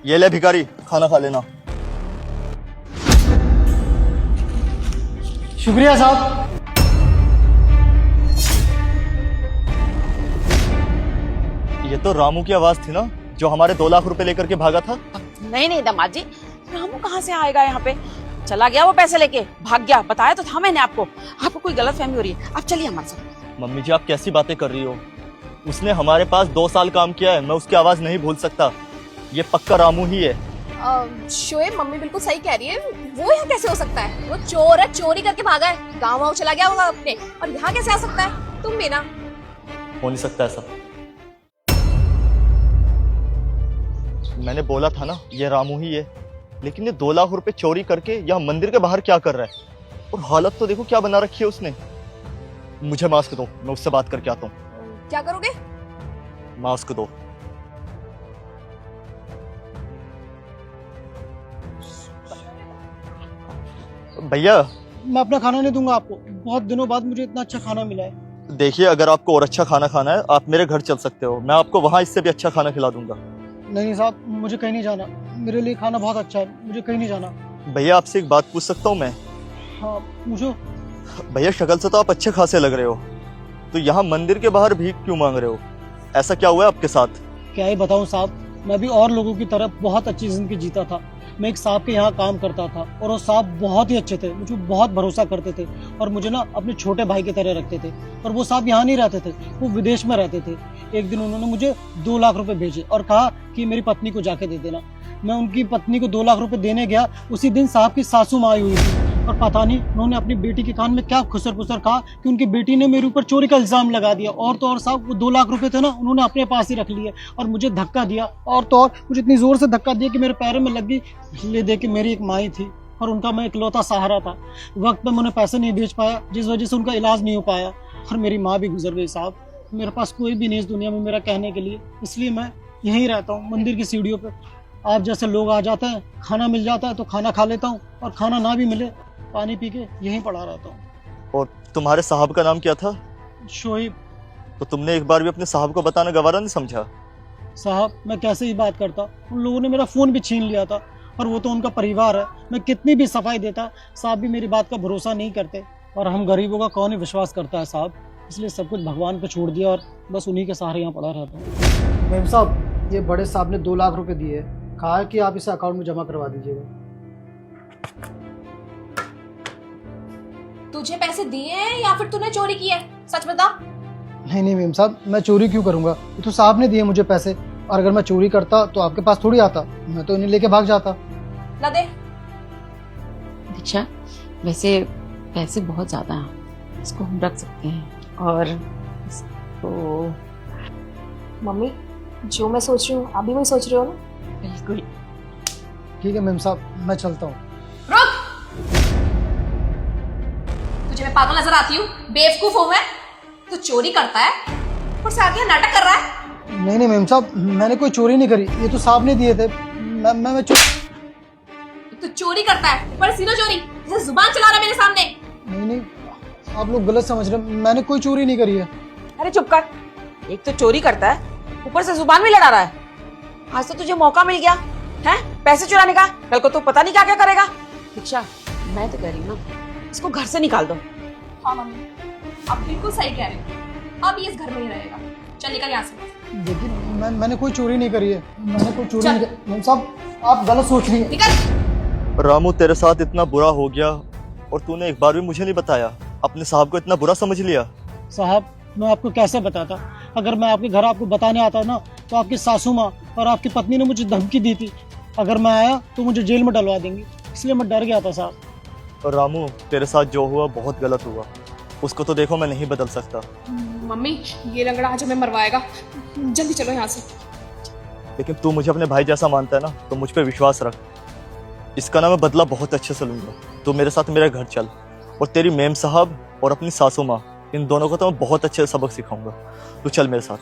ये ले भिखारी, खाना खा लेना। शुक्रिया साहब। ये तो रामू की आवाज थी ना, जो हमारे 2 लाख रुपए लेकर के भागा था। नहीं नहीं दामाद जी, रामू कहाँ से आएगा यहाँ पे? चला गया वो पैसे लेके, भाग गया। बताया तो था मैंने आपको। आपको कोई गलतफहमी हो रही है। आप चलिए हमारे साथ। मम्मी जी, आप कैसी बातें कर रही हो? उसने हमारे पास 2 साल काम किया है, मैं उसकी आवाज नहीं भूल सकता। ये पक्का रामू ही है। शोएब, मम्मी बिल्कुल सही कह रही है। वो यहाँ कैसे हो सकता है? वो चोर है, चोरी करके भागा है, गाँव वाँव चला गया होगा अपने, और यहाँ कैसे आ सकता है? तुम भी ना। हो नहीं सकता ऐसा। मैंने बोला था ना, ये रामू ही है। लेकिन ये 2 लाख रुपए चोरी करके यहाँ मंदिर के बाहर क्या कर रहा है? और हालत तो देखो क्या बना रखी है उसने। मुझे मास्क दो, मैं उससे बात करके आता हूँ। क्या करोगे? मास्क दो। भैया, मैं अपना खाना नहीं दूंगा आपको। बहुत दिनों बाद मुझे इतना अच्छा खाना मिला है। देखिए, अगर आपको और अच्छा खाना खाना है, आप मेरे घर चल सकते हो। मैं आपको वहाँ इससे भी अच्छा खाना खिला दूंगा। नहीं साहब, मुझे कहीं नहीं जाना। मेरे लिए खाना बहुत अच्छा है, मुझे कहीं नहीं जाना। भैया, आपसे एक बात पूछ सकता हूँ मैं? हाँ पूछो। भैया, शक्ल से तो आप अच्छे खासे लग रहे हो, तो यहाँ मंदिर के बाहर भीख क्यों मांग रहे हो? ऐसा क्या हुआ है आपके साथ? क्या ही बताऊँ साहब, मैं भी और लोगों की तरह बहुत अच्छी जिंदगी जीता था। मैं एक साहब के यहाँ काम करता था और वो साहब बहुत ही अच्छे थे, मुझे बहुत भरोसा करते थे और मुझे ना अपने छोटे भाई की तरह रखते थे। और वो साहब यहाँ नहीं रहते थे, वो विदेश में रहते थे। एक दिन उन्होंने मुझे 2 लाख रुपए भेजे और कहा कि मेरी पत्नी को जाके दे देना। मैं उनकी पत्नी को 2 लाख रुपए देने गया। उसी दिन साहब की सासू माँ आई हुई थी और पता नहीं उन्होंने अपनी बेटी के कान में क्या खुसर पुसर कहा कि उनकी बेटी ने मेरे ऊपर चोरी का इल्जाम लगा दिया। और तो और साहब, वो 2 लाख रुपए थे ना, उन्होंने अपने पास ही रख लिए और मुझे धक्का दिया। और तो और मुझे इतनी जोर से धक्का दिया कि मेरे पैरों में लग गई। इसलिए देख के मेरी एक माई थी और उनका मैं इकलौता सहारा था। वक्त पे मैंने पैसे नहीं भेज पाया, जिस वजह से उनका इलाज नहीं हो पाया और मेरी माँ भी गुजर गई साहब। मेरे पास कोई भी नहीं इस दुनिया में मेरा कहने के लिए, इसलिए मैं यहीं रहता हूँ मंदिर की सीढ़ियों पे। आप जैसे लोग आ जाते हैं, खाना मिल जाता है तो खाना खा लेता हूँ, और खाना ना भी मिले पानी पी के यहीं पड़ा रहता हूँ। और तुम्हारे साहब का नाम क्या था? शोएब। तो तुमने एक बार भी अपने साहब को बताना गवारा नहीं समझा? साहब, मैं कैसे ही बात करता? उन लोगों ने मेरा फ़ोन भी छीन लिया था और वो तो उनका परिवार है। मैं कितनी भी सफाई देता, साहब भी मेरी बात का भरोसा नहीं करते। और हम गरीबों का कौन ही विश्वास करता है साहब। इसलिए सब कुछ भगवान पे छोड़ दिया और बस उन्हीं के सहारे यहाँ पड़ा रहता हूँ। मैम साहब, ये बड़े साहब ने 2 लाख रुपए दिए, कहा है कि आप इसे अकाउंट में जमा करवा दीजिएगा। तुझे पैसे दिए हैं या फिर तूने चोरी की है? सच बता। नहीं नहीं मैम साहब, मैं चोरी क्यों करूँगा? ये तो साहब ने दिए मुझे पैसे, और अगर मैं चोरी करता तो आपके पास थोड़ी आता, मैं तो इन्हें लेके भाग जाता। ला दे। दीक्षा, वैसे पैसे बहुत ज्यादा हैं, इसको हम रख सकते हैं। और इसको मम्मी, जो मैं सोच रही हूँ आप भी वही सोच रहे हो ना? बिल्कुल। ठीक है मैम साहब, मैं चलता हूँ। रुक! तुझे मैं पागल नजर आती हूँ? बेवकूफ हूँ मैं? तू चोरी करता है और से आके नाटक कर रहा है? नहीं नहीं मैम साहब, मैंने कोई चोरी नहीं करी, ये तो साहब ने दिए थे। मैं तू चोरी करता है, पर सीनो चोरी, जैसे जुबान चला रहा है मेरे सामने। नहीं नहीं, आप लोग गलत समझ रहे हैं, मैंने कोई चोरी नहीं करी है। अरे चुप कर, एक तो चोरी करता है, ऊपर से जुबान भी लड़ा रहा है। आज तो तुझे मौका मिल गया है पैसे चुराने का, कल को तो पता नहीं क्या क्या करेगा। दीक्षा, मैं तो कह रही हूँ ना, इसको घर से निकाल दो। हाँ मम्मी, आप बिल्कुल सही कह रहे हो। अब ये इस घर में ही रहेगा। चल निकल यहाँ से। देखिए, मैंने कोई चोरी नहीं करी है, मैंने कोई चोरी नहीं करी। मैम साहब, आप गलत सोच रही हैं। निकल। रामू, तेरे साथ इतना बुरा हो गया और तूने एक बार भी मुझे नहीं बताया। अपने साहब को इतना बुरा समझ लिया। साहब, मैं आपको कैसे बताता? अगर मैं आपके घर आपको बताने आता ना, तो आपकी सासू माँ और आपकी पत्नी ने मुझे धमकी दी थी, अगर मैं आया तो मुझे जेल में डलवा देंगी। इसलिए मैं डर गया था साहब। और रामू, तेरे साथ जो हुआ बहुत गलत हुआ। उसको तो देखो मैं नहीं बदल सकता। मम्मी, ये लंगड़ा आज हमें मरवाएगा। जल्दी चलो यहाँ से। लेकिन तू मुझे अपने भाई जैसा मानता है ना, तो मुझ पे विश्वास रख। इसका ना मैं बदला बहुत अच्छे से लूंगा। तू मेरे साथ मेरे घर चल, और तेरी मेम साहब और अपनी सासू माँ, इन दोनों को तो मैं बहुत अच्छे सबक सिखाऊंगा। तू चल मेरे साथ।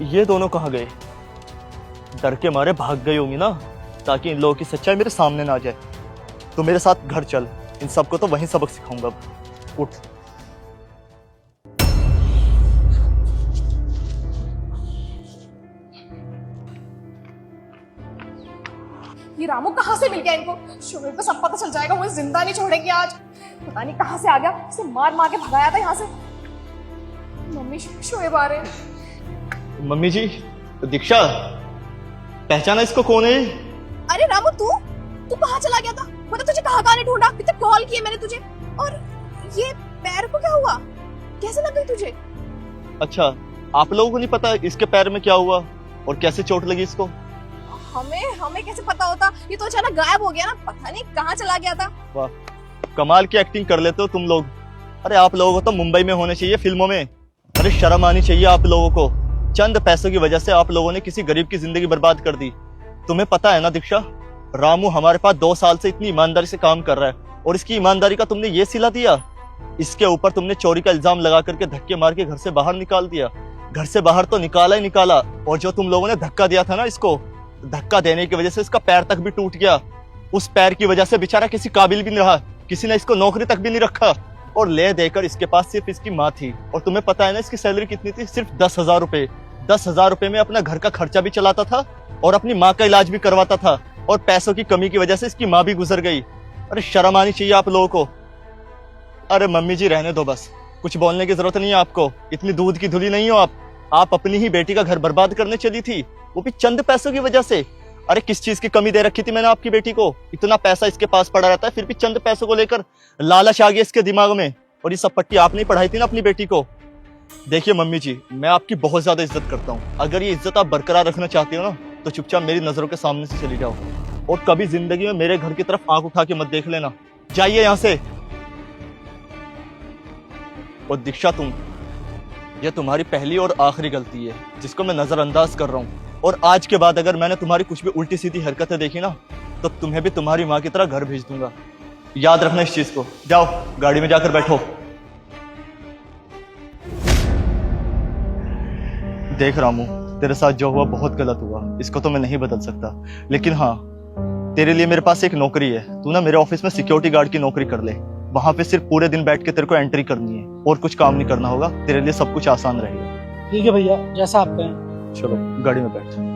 ये दोनों कहाँ गए? डर के मारे भाग गई होंगी ना, ताकि इन लोगों की सच्चाई मेरे सामने ना आ जाए। तू मेरे साथ घर चल, इन सबको तो वहीं सबक सिखाऊंगा। उठ। ये रामू कहाँ से मिल गया इनको? शोएब को सब पता चल जाएगा, मुझे जिंदा नहीं छोड़ेंगे आज। पता नहीं कहाँ से आ गया, इसे मार मार के भगाया था यहाँ से। मम्मी शोएब आ रहे हैं। मम्मी जी, दीक्षा, पहचाना इसको कौन है? अरे रामू तू कहाँ चला गया था? बता तुझे कहाँ कहाँ नहीं ढूंढा, कितने कॉल किए मैंने तुझे। और ये पैर को क्या हुआ, कैसे लग गई तुझे? अच्छा, आप लोगों को नहीं पता इसके पैर में क्या हुआ और कैसे चोट लगी इसको? हमें कैसे पता होता, ये तो अचानक गायब हो गया ना, पता नहीं कहाँ चला गया था। वाह, कमाल की एक्टिंग कर लेते हो तुम लोग। अरे आप लोगों को तो मुंबई में होने चाहिए, फिल्मों में। अरे शर्म आनी चाहिए आप लोगों को। चंद पैसों की वजह से आप लोगों ने किसी गरीब की जिंदगी बर्बाद कर दी। तुम्हें पता है ना दीक्षा, रामू हमारे पास 2 साल से इतनी ईमानदारी से काम कर रहा है और इसकी ईमानदारी का तुमने ये सिला दिया। इसके ऊपर तुमने चोरी का इल्जाम लगा करके धक्के मार के घर से बाहर निकाल दिया। घर से बाहर तो निकाला ही निकाला, और जो तुम लोगों ने धक्का दिया था ना इसको, धक्का देने की वजह से इसका पैर तक भी टूट गया। उस पैर की वजह से बेचारा किसी काबिल भी नहीं रहा, किसी ने इसको नौकरी तक भी नहीं रखा, और ले देकर इसके पास सिर्फ इसकी माँ थी। और तुम्हें पता है ना इसकी सैलरी कितनी थी? सिर्फ 10,000 रुपए। 10,000 रुपए में अपना घर का खर्चा भी चलाता था और अपनी माँ का इलाज भी करवाता था, और पैसों की कमी की वजह से इसकी माँ भी गुजर गई। अरे शर्म आनी चाहिए आप लोगों को। अरे मम्मी जी रहने दो, बस कुछ बोलने की जरूरत नहीं है आपको। इतनी दूध की धुली नहीं हो आप अपनी ही बेटी का घर बर्बाद करने चली थी, वो भी चंद पैसों की वजह से। अरे किस चीज की कमी दे रखी थी मैंने आपकी बेटी को? इतना पैसा इसके पास पड़ा रहता है, फिर भी चंद पैसों को लेकर लालच आ गया इसके दिमाग में। और ये सब पट्टी आपने पढ़ाई थी ना अपनी बेटी को। देखिए मम्मी जी, मैं आपकी बहुत ज्यादा इज्जत करता हूँ। अगर ये इज्जत आप बरकरार रखना चाहती हो ना, तो चुपचाप मेरी नजरों के सामने से चली जाओ, और कभी जिंदगी में मेरे घर की तरफ आंख उठा के मत देख लेना। जाइए यहाँ से। और दीक्षा, ये तुम्हारी पहली और आखिरी गलती है जिसको मैं नजरअंदाज कर रहा हूँ। और आज के बाद अगर मैंने तुम्हारी कुछ भी उल्टी सीधी हरकतें देखी ना, तो तुम्हें भी तुम्हारी माँ की तरह घर भेज दूंगा। याद रखना इस चीज को। जाओ गाड़ी में जाकर बैठो। देख रामू, तेरे साथ जो हुआ बहुत गलत हुआ, इसको तो मैं नहीं बदल सकता, लेकिन हाँ, तेरे लिए मेरे पास एक नौकरी है। तू ना मेरे ऑफिस में सिक्योरिटी गार्ड की नौकरी कर ले। वहां पे सिर्फ पूरे दिन बैठ के तेरे को एंट्री करनी है और कुछ काम नहीं करना होगा। तेरे लिए सब कुछ आसान रहेगा। ठीक है भैया, जैसा आप कहें। चलो गाड़ी में बैठ।